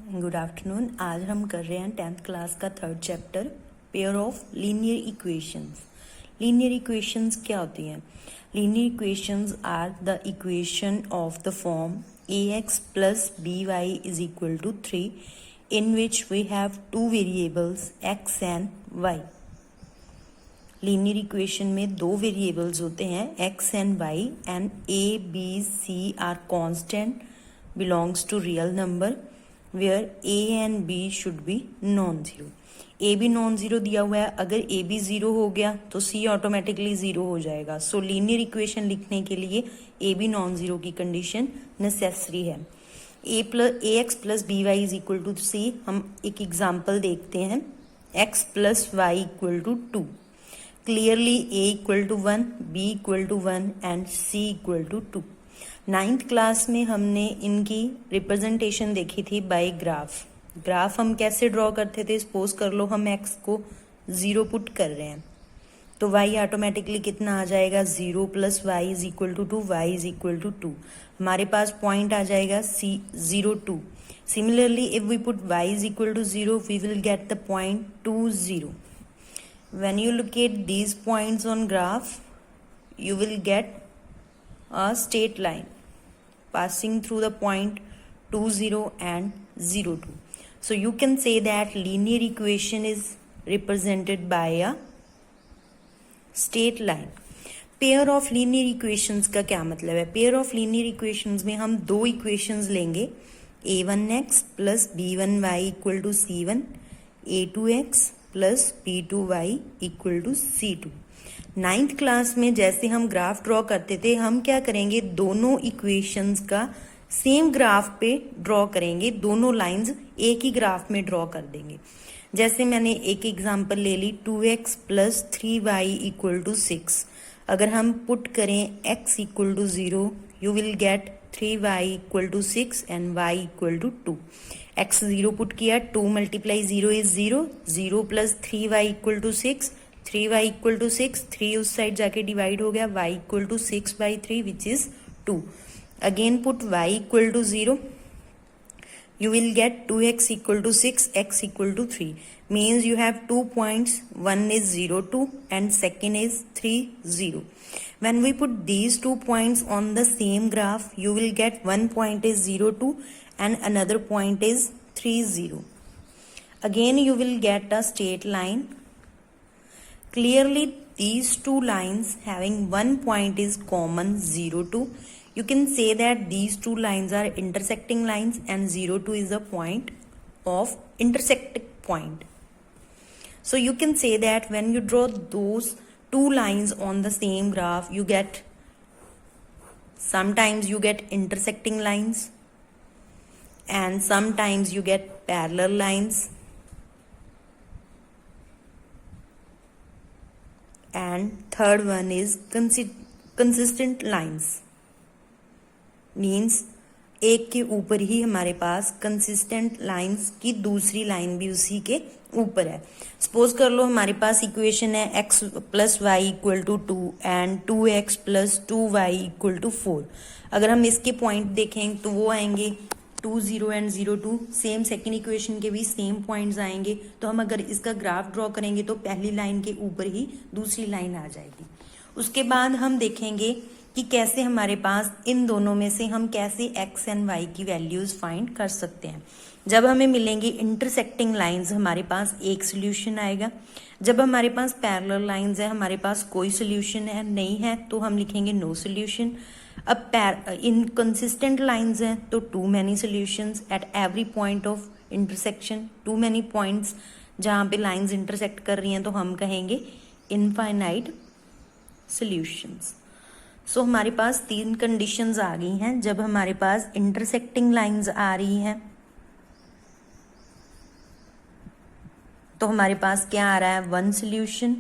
Good afternoon. आज हम कर रहे हैं 10th क्लास का third chapter pair of linear equations. Linear equations क्या होती हैं? Linear equations are the equation of the form ax plus by is equal to 3 in which we have two variables x and y। Linear equation में दो variables होते हैं x and y and a b c are constant belongs to real number where a and b should be non-zero। a भी non zero दिया हुआ है, अगर a भी जीरो हो गया तो c ऑटोमेटिकली जीरो हो जाएगा। सो लीनियर इक्वेशन लिखने के लिए a भी नॉन जीरो की कंडीशन नेसेसरी है। ax plus b y is equal to c। हम एक एग्जाम्पल देखते हैं। x plus y equal to 2। Clearly a equal to 1, b equal to 1 and c equal to 2। 9th class में हमने इनकी representation देखी थी बाय ग्राफ हम कैसे ड्रॉ करते थे? सपोज कर लो हम x को 0 पुट कर रहे हैं तो y ऑटोमेटिकली कितना आ जाएगा? 0 plus y is equal to 2, y is equal to 2। हमारे पास पॉइंट आ जाएगा C0 2। Similarly if we put y is equal to 0 we will get the point 2 0। When you look at these points on graph you will get a straight line passing through the point 2 0 and 0 2। So you can say that linear equation is represented by a straight line। Pair of linear equations का क्या मतलब है? Pair of linear equations में हम दो equations लेंगे, a1x plus b1y equal to c1, a2x plus b2y equal to c2। 9th class में जैसे हम ग्राफ ड्रॉ करते थे, हम क्या करेंगे? दोनों इक्वेशंस का सेम ग्राफ पे ड्रॉ करेंगे, दोनों लाइंस एक ही ग्राफ में ड्रॉ कर देंगे। जैसे मैंने एक एग्जांपल ले ली, 2x plus 3y equal to 6। अगर हम पुट करें x equal to 0 you will get 3y equal to 6 and y equal to 2। x 0 put किया, 2 multiply 0 is 0, 0 plus 3y equal to 6, 3y equal to 6, 3 उस side जाके divide हो गया, y equal to 6 by 3 which is 2। Again put y equal to 0, you will get 2x equal to 6, x equal to 3। means you have 2 points, one is 0 2 and second is 3 0। when we put these 2 points on the same graph you will get one point is 0 2 and another point is 3 0। again you will get a straight line। clearly these two lines having one point is common 0 2। you can say that these two lines are intersecting lines and 0 2 is a point of intersecting point। so you can say that when you draw those two lines on the same graph you get, sometimes you get intersecting lines and sometimes you get parallel lines and third one is consistent lines। Means एक के ऊपर ही हमारे पास consistent lines की दूसरी line भी उसी के ऊपर है। सपोज कर लो हमारे पास इक्वेशन है x plus y equal to 2 and 2x plus 2y equal to 4। अगर हम इसके पॉइंट देखें तो वो आएंगे 2 0 एंड 0 2। सेम सेकेंड इक्वेशन के भी सेम पॉइंट्स आएंगे। तो हम अगर इसका ग्राफ ड्रॉ करेंगे तो पहली लाइन के ऊपर ही दूसरी लाइन आ जाएगी। उसके बाद हम देखेंगे कि कैसे हमारे पास इन दोनों में से हम कैसे x एंड y की वैल्यूज फाइंड कर सकते हैं। जब हमें मिलेंगे इंटरसेक्टिंग लाइंस हमारे पास एक सोल्यूशन आएगा। जब हमारे पास पैरेलल लाइंस है हमारे पास कोई सोल्यूशन है नहीं है तो हम लिखेंगे नो सोल्यूशन। अब इनकंसिस्टेंट लाइंस हैं तो too many solutions at every point of intersection. Too many points जहाँ पे लाइंस इंटरसेक्ट कर रही हैं तो हम कहेंगे इनफाइनाइट सोल्यूशंस। सो हमारे पास तीन कंडीशंस आ गई हैं। जब हमारे पास इंटरसेक्टिंग लाइंस आ रही हैं तो हमारे पास क्या आ रहा है? वन सोल्यूशन,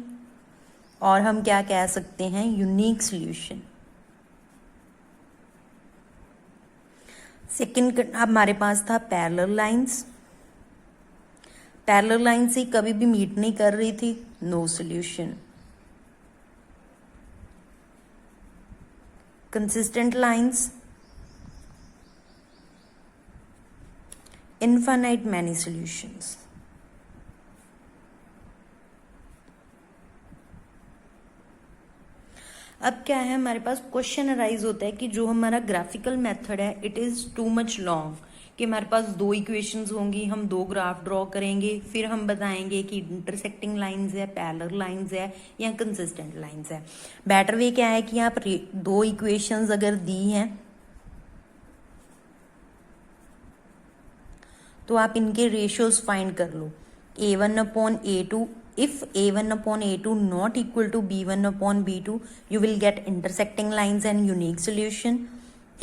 और हम क्या कह सकते हैं? Unique solution. सेकंड हमारे पास था पैरेलल लाइंस। पैरेलल लाइंस ही कभी भी मीट नहीं कर रही थी, no solution. consistent lines infinite many solutions. अब क्या है, हमारे पास क्वेश्चन अराइज होता है कि जो हमारा ग्राफिकल मेथड है it is too much long, कि हमारे पास दो इक्वेशंस होंगी, हम दो ग्राफ ड्रॉ करेंगे, फिर हम बताएंगे कि इंटरसेक्टिंग लाइंस है, पैरेलल लाइंस है या कंसिस्टेंट लाइंस है। बेटर वे क्या है कि आप दो इक्वेशंस अगर दी हैं तो आप इनके रेशियोज फाइंड कर लो, a1/a2. If a1/a2 not equal to b1/b2, you will get intersecting lines and unique solution.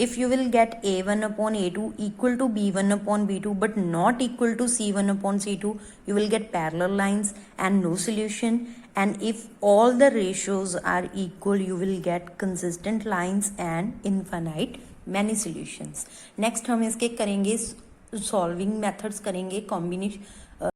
If you will get a1/a2 equal to b1/b2 but not equal to c1/c2, you will get parallel lines and no solution. And if all the ratios are equal, you will get consistent lines and infinite many solutions. Next हम इसके करेंगे solving methods करेंगे, combination